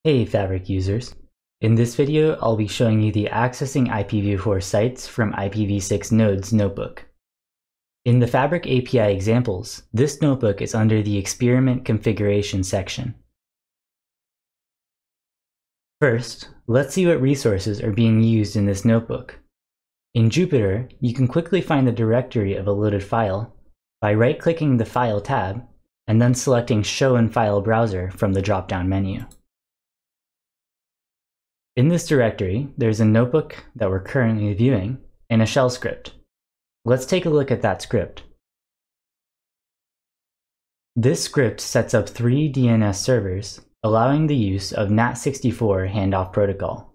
Hey Fabric users! In this video, I'll be showing you the Accessing IPv4 Sites from IPv6 Nodes notebook. In the Fabric API examples, this notebook is under the Experiment Configuration section. First, let's see what resources are being used in this notebook. In Jupyter, you can quickly find the directory of a loaded file by right-clicking the File tab and then selecting Show in File Browser from the drop-down menu. In this directory, there's a notebook that we're currently viewing and a shell script. Let's take a look at that script. This script sets up 3 DNS servers, allowing the use of NAT64 handoff protocol.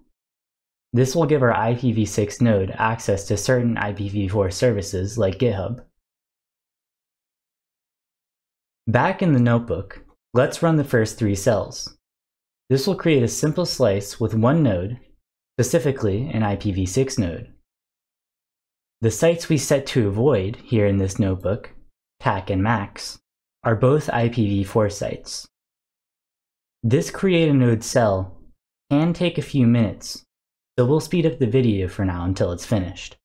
This will give our IPv6 node access to certain IPv4 services like Github. Back in the notebook, let's run the first 3 cells. This will create a simple slice with one node, specifically an IPv6 node. The sites we set to avoid here in this notebook, TAC and MAX, are both IPv4 sites. This create a node cell can take a few minutes, so we'll speed up the video for now until it's finished.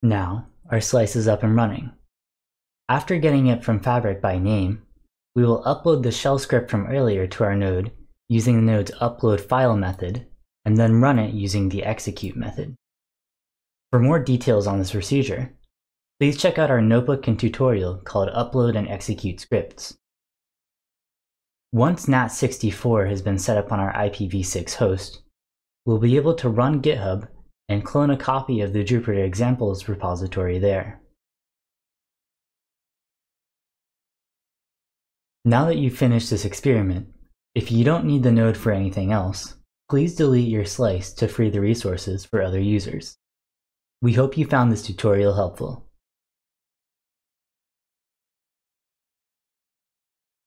Now, our slice is up and running. After getting it from Fabric by name, we will upload the shell script from earlier to our node using the node's upload file method, and then run it using the execute method. For more details on this procedure, please check out our notebook and tutorial called Upload and Execute Scripts. Once NAT64 has been set up on our IPv6 host, we'll be able to run Github and clone a copy of the Jupyter examples repository there. Now that you've finished this experiment, if you don't need the node for anything else, please delete your slice to free the resources for other users. We hope you found this tutorial helpful.